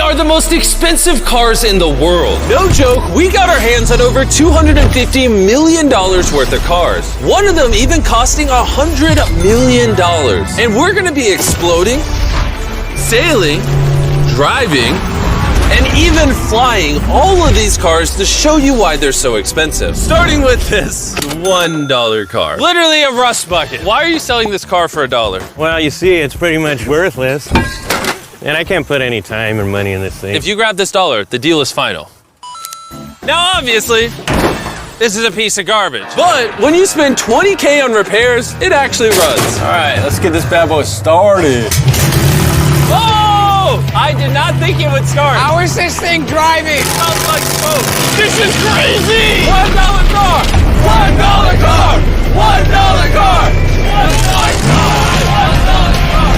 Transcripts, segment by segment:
are the most expensive cars in the world. No joke, we got our hands on over $250 million worth of cars. One of them even costing $100 million. And we're gonna be exploding, sailing, driving, and even flying all of these cars to show you why they're so expensive. Starting with this $1 car. Literally a rust bucket. Why are you selling this car for $1? Well, you see, it's pretty much worthless. And I can't put any time or money in this thing. If you grab this $1, the deal is final. Now, obviously, this is a piece of garbage. But when you spend $20K on repairs, it actually runs. All right, let's get this bad boy started. Oh! I did not think it would start. How is this thing driving? Smells like smoke. This is crazy! $1 car! $1 car! $1 car! Oh my God! $1 car!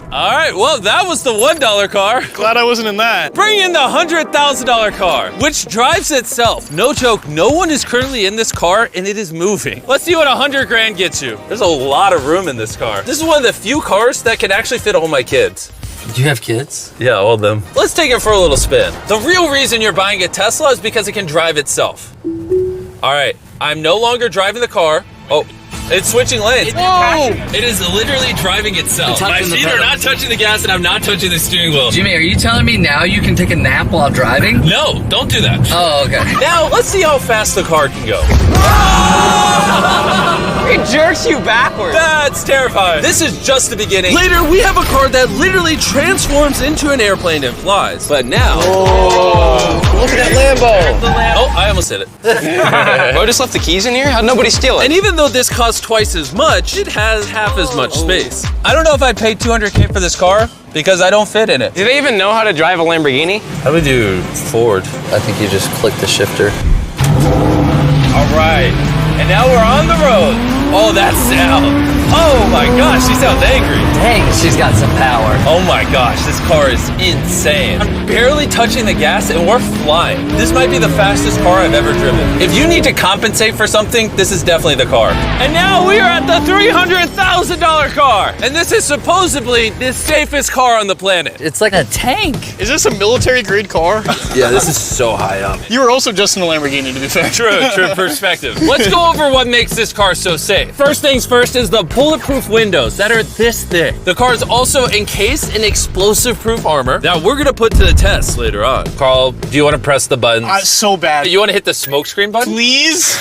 All right, well, that was the $1 car. Glad I wasn't in that. Bring in the $100,000 car, which drives itself. No joke, no one is currently in this car and it is moving. Let's see what 100 grand gets you. There's a lot of room in this car. This is one of the few cars that can actually fit all my kids. Do you have kids? Yeah, all of them. Let's take it for a little spin. The real reason you're buying a Tesla is because it can drive itself. All right, I'm no longer driving the car. Oh, it's switching lanes. Whoa! It is literally driving itself. My feet are not touching the gas and I'm not touching the steering wheel. Jimmy, are you telling me now you can take a nap while driving? No, don't do that. Oh, okay. Now, let's see how fast the car can go. It jerks you backwards. That's terrifying. This is just the beginning. Later, we have a car that literally transforms into an airplane and flies. But now... Oh, look at that Lambo. Oh, I almost hit it. I just left the keys in here? How'd nobody steal it? And even though this costs twice as much, it has half as much space. I don't know if I'd pay $200K for this car because I don't fit in it. Do they even know how to drive a Lamborghini? How do we do Ford? I think you just click the shifter. All right, and now we're on the road. Oh, that sound. Oh my gosh, she sounds angry. Dang, she's got some power. Oh my gosh, this car is insane. I'm barely touching the gas and we're flying. This might be the fastest car I've ever driven. If you need to compensate for something, this is definitely the car. And now we are at the $300,000 car. And this is supposedly the safest car on the planet. It's like a tank. Is this a military grade car? Yeah, this is so high up. You were also just in a Lamborghini, to be fair. True perspective. Let's go over what makes this car so safe. First things first is the bulletproof windows that are this thick. The car is also encased in explosive-proof armor that we're gonna put to the test later on. Carl, do you want to press the buttons? So bad. You want to hit the smoke screen button? Please?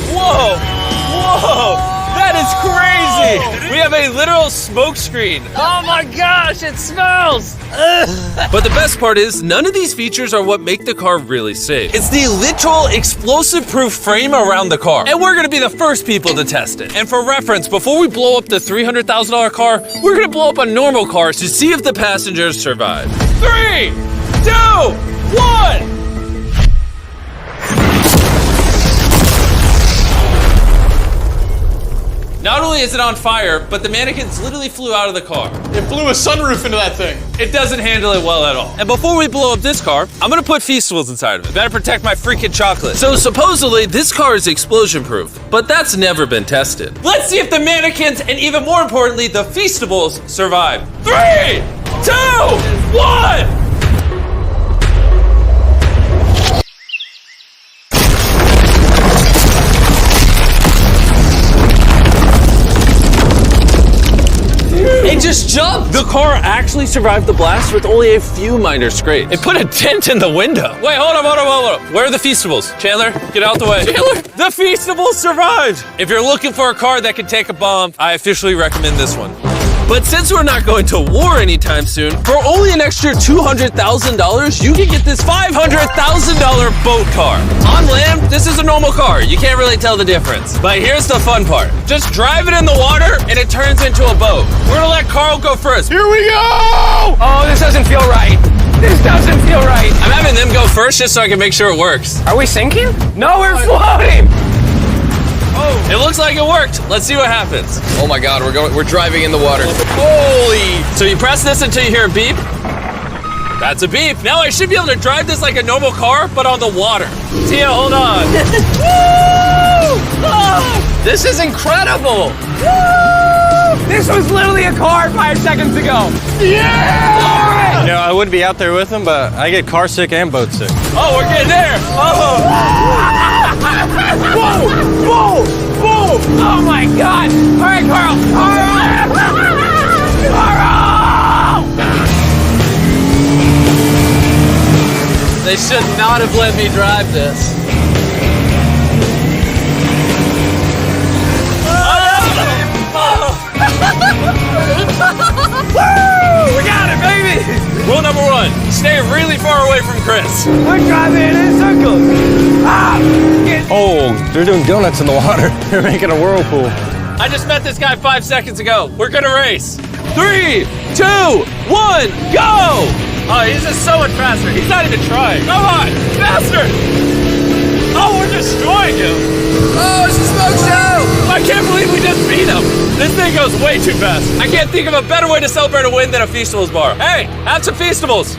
Whoa! Whoa! That is crazy! We have a literal smoke screen. Oh my gosh, it smells! But the best part is, none of these features are what make the car really safe. It's the literal explosive-proof frame around the car. And we're gonna be the first people to test it. And for reference, before we blow up the $300,000 car, we're gonna blow up a normal car to see if the passengers survive. 3, 2, 1! Not only is it on fire, but the mannequins literally flew out of the car. It blew a sunroof into that thing. It doesn't handle it well at all. And before we blow up this car, I'm gonna put Feastables inside of it. Gotta protect my freaking chocolate. So supposedly, this car is explosion proof, but that's never been tested. Let's see if the mannequins, and even more importantly, the Feastables survive. 3, 2, 1! It just jumped! The car actually survived the blast with only a few minor scrapes. It put a dent in the window. Wait, hold up. Where are the Feastables? Chandler, get out the way. Chandler, the Feastables survived! If you're looking for a car that can take a bomb, I officially recommend this one. But since we're not going to war anytime soon, for only an extra $200,000, you can get this $500,000 boat car. On land, this is a normal car. You can't really tell the difference. But here's the fun part. Just drive it in the water and it turns into a boat. We're gonna let Carl go first. Here we go! Oh, this doesn't feel right. This doesn't feel right. I'm having them go first just so I can make sure it works. Are we sinking? No, we're floating. Oh, it looks like it worked. Let's see what happens. Oh my God, we're driving in the water. Holy! So you press this until you hear a beep. That's a beep. Now I should be able to drive this like a normal car, but on the water. Tia, hold on. Woo! Oh, this is incredible. Woo! This was literally a car 5 seconds ago. Yeah! You know, I would be out there with him, but I get car sick and boat sick. Oh, we're getting there. Oh. Whoa! Whoa! Whoa! Oh my God! All right, Carl! Carl! They should not have let me drive this. Woo! We got it, baby! Rule number 1, stay really far away from Chris. We're driving in circles. Ah! Oh, they're doing donuts in the water. They're making a whirlpool. I just met this guy 5 seconds ago. We're gonna race. 3, 2, 1, go! Oh, he's just so much faster. He's not even trying. Come on, faster! Oh, we're destroying him. Oh, it's a smoke show! I can't believe we just beat him. This thing goes way too fast. I can't think of a better way to celebrate a win than a Feastables bar. Hey, have some Feastables.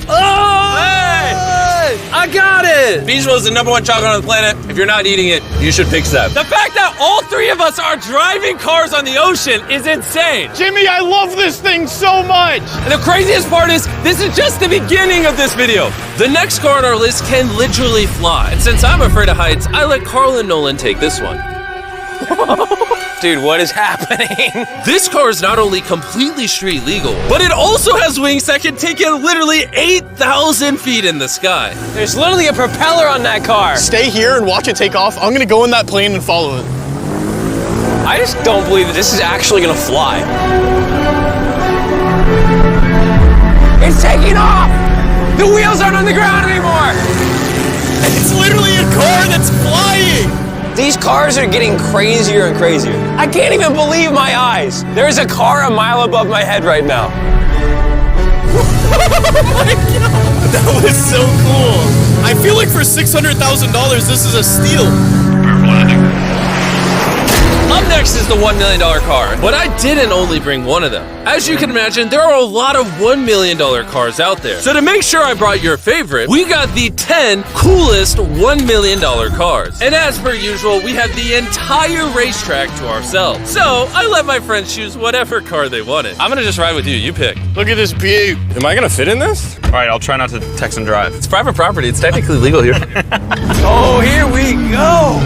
Oh! Hey! I got it! Feastables is the #1 chocolate on the planet. If you're not eating it, you should fix that. The fact that all 3 of us are driving cars on the ocean is insane. Jimmy, I love this thing so much. And the craziest part is, this is just the beginning of this video. The next car on our list can literally fly. And since I'm afraid of heights, I let Carl and Nolan take this one. Dude, what is happening? This car is not only completely street legal, but it also has wings that can take you literally 8,000 feet in the sky. There's literally a propeller on that car. Stay here and watch it take off. I'm gonna go in that plane and follow it. I just don't believe that this is actually gonna fly. It's taking off! The wheels aren't on the ground anymore! It's literally a car that's flying. These cars are getting crazier and crazier. I can't even believe my eyes. There's a car a mile above my head right now. Oh my God, that was so cool. I feel like for $600,000, this is a steal. Up next is the $1 million car, but I didn't only bring one of them. As you can imagine, there are a lot of $1 million cars out there. So to make sure I brought your favorite, we got the 10 coolest $1 million cars. And as per usual, we had the entire racetrack to ourselves. So I let my friends choose whatever car they wanted. I'm gonna just ride with you, you pick. Look at this beaut. Am I gonna fit in this? All right, I'll try not to text and drive. It's private property, it's technically legal here. Oh, here we go!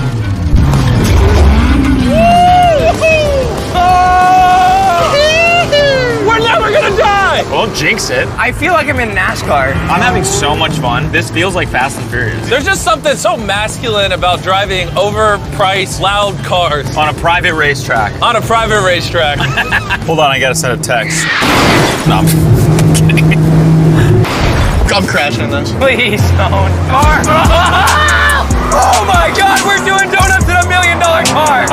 We're never gonna die! Well, jinx it. I feel like I'm in NASCAR. I'm having so much fun. This feels like Fast and Furious. There's just something so masculine about driving overpriced, loud cars On a private racetrack. on a private racetrack. Hold on, I gotta send a text. No, I'm crashing this. Please don't. Car. Oh my God, we're doing donuts in $1 million car.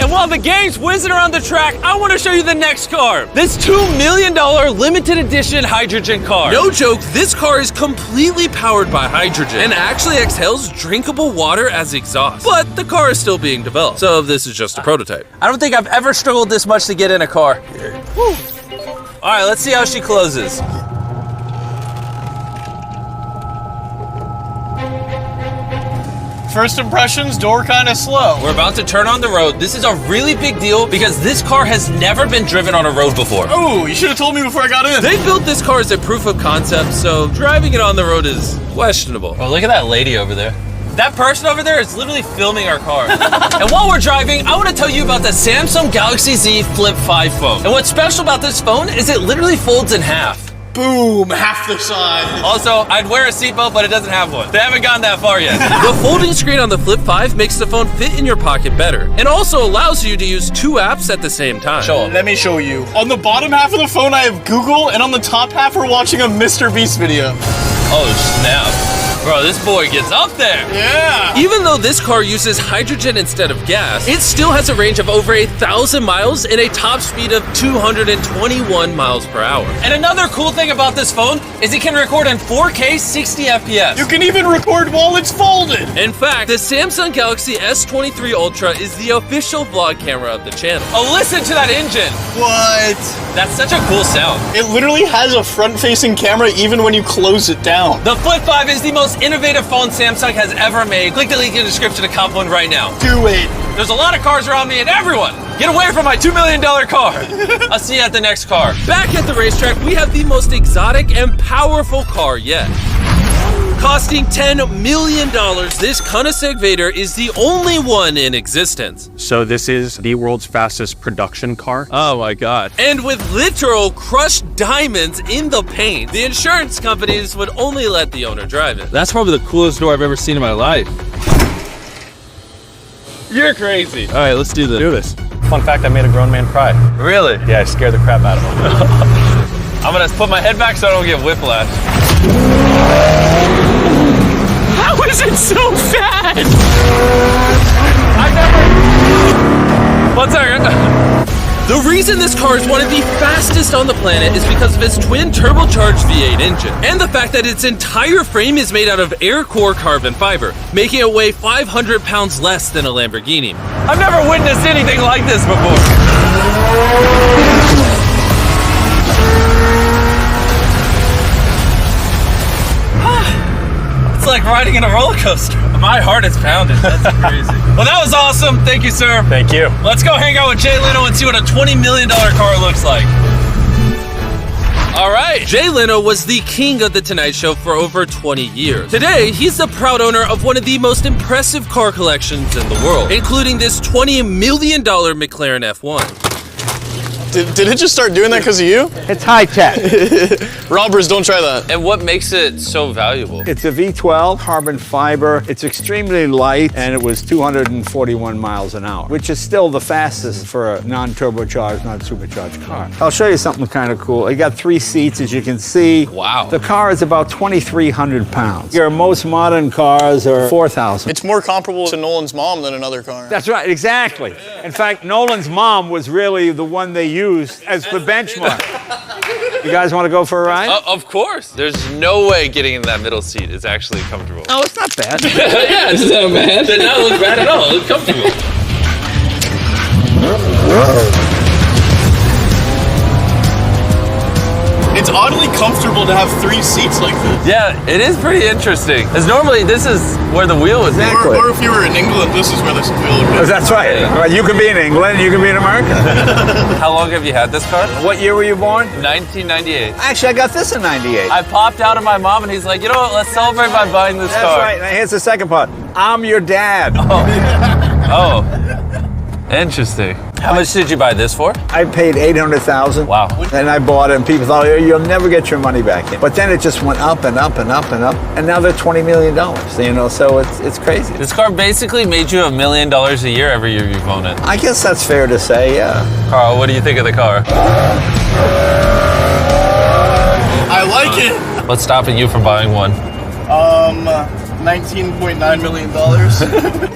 And while the gang's whizzing around the track, I want to show you the next car. This $2 million limited edition hydrogen car. No joke, this car is completely powered by hydrogen and actually exhales drinkable water as exhaust. But the car is still being developed, so this is just a prototype. I don't think I've ever struggled this much to get in a car. All right, let's see how she closes. First impressions, door kind of slow. We're about to turn on the road. This is a really big deal because this car has never been driven on a road before. Oh, you should have told me before I got in. They built this car as a proof of concept, so driving it on the road is questionable. Oh, look at that lady over there. That person over there is literally filming our car. And while we're driving, I want to tell you about the Samsung Galaxy Z Flip 5 phone. And what's special about this phone is it literally folds in half. Boom, half the size. Also, I'd wear a seatbelt, but it doesn't have one. They haven't gone that far yet. The folding screen on the Flip 5 makes the phone fit in your pocket better, and also allows you to use 2 apps at the same time. Show 'em. Let me show you. On the bottom half of the phone, I have Google, and on the top half, we're watching a MrBeast video. Oh, snap. Bro, this boy gets up there. Yeah. Even though this car uses hydrogen instead of gas, it still has a range of over 1,000 miles and a top speed of 221 miles per hour. And another cool thing about this phone is it can record in 4K 60 FPS. You can even record while it's folded. In fact, the Samsung Galaxy S23 Ultra is the official vlog camera of the channel. Oh, listen to that engine. What? That's such a cool sound. It literally has a front-facing camera even when you close it down. The Flip 5 is the most most innovative phone Samsung has ever made. Click the link in the description to cop one right now. Do it. There's a lot of cars around me and everyone, get away from my $2 million car. I'll see you at the next car. Back at the racetrack, we have the most exotic and powerful car yet. Costing $10 million, this Koenigsegg Vader is the only one in existence. So this is the world's fastest production car. Oh my God. And with literal crushed diamonds in the paint, the insurance companies would only let the owner drive it. That's probably the coolest door I've ever seen in my life. You're crazy. All right, let's do this. Do this. Fun fact, I made a grown man cry. Really? Yeah, I scared the crap out of him. I'm gonna put my head back so I don't get whiplash. How is it so fast? One second. The reason this car is one of the fastest on the planet is because of its twin turbocharged V8 engine, and the fact that its entire frame is made out of air core carbon fiber, making it weigh 500 pounds less than a Lamborghini. I've never witnessed anything like this before. It's like riding in a roller coaster. My heart is pounding. That's crazy. Well, that was awesome. Thank you, sir. Thank you. Let's go hang out with Jay Leno and see what a $20 million car looks like. All right. Jay Leno was the king of The Tonight Show for over 20 years. Today, he's the proud owner of one of the most impressive car collections in the world, including this $20 million McLaren F1. Did it just start doing that because of you? It's high tech. Robbers, don't try that. And what makes it so valuable? It's a V12 carbon fiber. It's extremely light, and it was 241 miles an hour, which is still the fastest for a non-turbocharged, non-supercharged car. I'll show you something kind of cool. It got 3 seats, as you can see. Wow. The car is about 2,300 pounds. Your most modern cars are 4,000. It's more comparable to Nolan's mom than another car. That's right, exactly. In fact, Nolan's mom was really the one they used as the benchmark. You guys want to go for a ride? Of course. There's no way getting in that middle seat is actually comfortable. Oh, it's not bad. Yeah, it's not bad. It did not look bad at all. It looked comfortable. It's oddly comfortable to have 3 seats like this. Yeah, it is pretty interesting. Because normally this is where the wheel would be. Exactly. Or if you were in England, this is where this wheel would be. That's right. Well, you can be in England, you can be in America. How long have you had this car? What year were you born? 1998. Actually, I got this in 98. I popped out of my mom and he's like, you know what, let's celebrate by buying this That's car. right. Now here's the second part. I'm your dad. Oh, interesting. How much did you buy this for? I paid $800,000. Wow. And I bought it, and people thought, oh, you'll never get your money back in. But then it just went up and up and up and up, and now they're $20 million. You know, so it's crazy. This car basically made you $1 million a year every year you've owned it. I guess that's fair to say, yeah. Carl, what do you think of the car? I like it. What's stopping you from buying one? $19.9 million.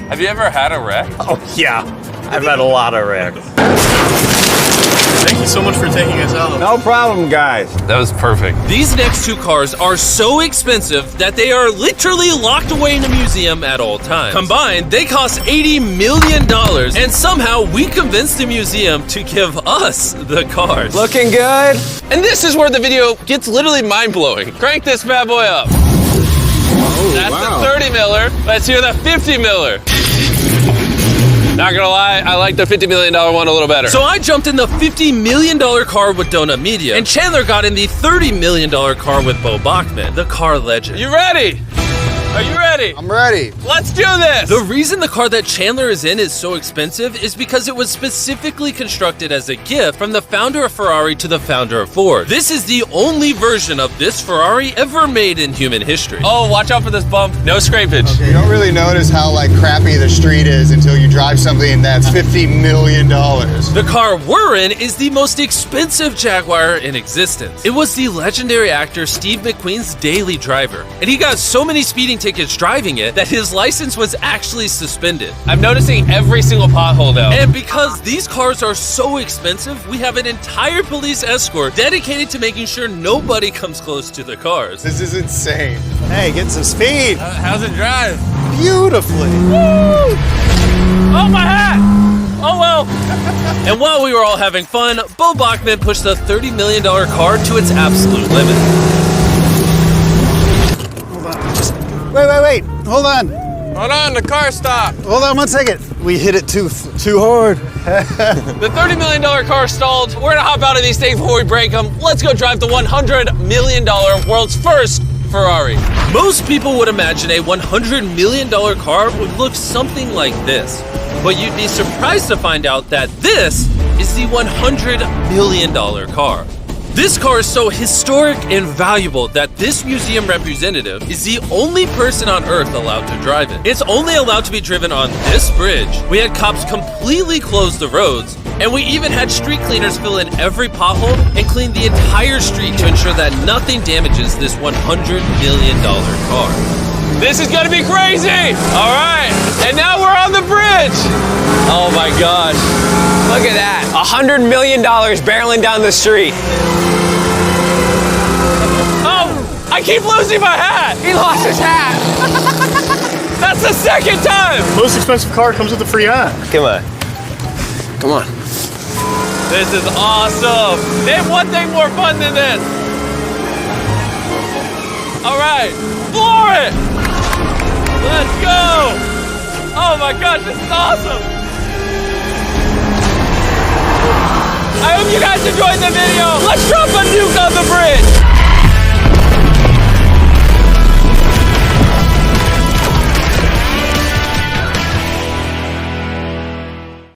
Have you ever had a wreck? Oh, yeah. I've had a lot of wrecks. Thank you so much for taking us out. No problem, guys. That was perfect. These next 2 cars are so expensive that they are literally locked away in a museum at all times. Combined, they cost $80 million, and somehow we convinced the museum to give us the cars. Looking good. And this is where the video gets literally mind-blowing. Crank this bad boy up. That's the 30 miller. Let's hear the 50 miller. Not gonna lie, I like the $50 million one a little better. So I jumped in the $50 million car with Donut Media, and Chandler got in the $30 million car with Bo Bachman, the car legend. You ready? Are you ready? I'm ready. Let's do this! The reason the car that Chandler is in is so expensive is because it was specifically constructed as a gift from the founder of Ferrari to the founder of Ford. This is the only version of this Ferrari ever made in human history. Oh, watch out for this bump. No scrapage. You don't really notice how crappy the street is until you drive something that's $50 million. The car we're in is the most expensive Jaguar in existence. It was the legendary actor Steve McQueen's daily driver, and he got so many speeding tickets driving it that his license was actually suspended. I'm noticing every single pothole now. And because these cars are so expensive, we have an entire police escort dedicated to making sure nobody comes close to the cars. This is insane. Hey, get some speed. How's it drive? Beautifully. Woo! Oh, my hat! Oh well. And while we were all having fun, Bo Bachman pushed the $30 million car to its absolute limit. Wait. Hold on. Hold on, the car stopped. Hold on 1 second. We hit it too hard. The $30 million car stalled. We're gonna hop out of these things before we break them. Let's go drive the $100 million world's first Ferrari. Most people would imagine a $100 million car would look something like this. But you'd be surprised to find out that this is the $100 million car. This car is so historic and valuable that this museum representative is the only person on Earth allowed to drive it. It's only allowed to be driven on this bridge. We had cops completely close the roads, and we even had street cleaners fill in every pothole and clean the entire street to ensure that nothing damages this $100 million car. This is gonna be crazy! All right, and now we're on the bridge! Oh my gosh. Look at that. $100 million barreling down the street. Oh, I keep losing my hat! He lost his hat. That's the second time! Most expensive car comes with a free hat. Come on. Come on. This is awesome! Name one thing more fun than this! All right, floor it! Let's go! Oh my gosh, this is awesome! I hope you guys enjoyed the video! Let's drop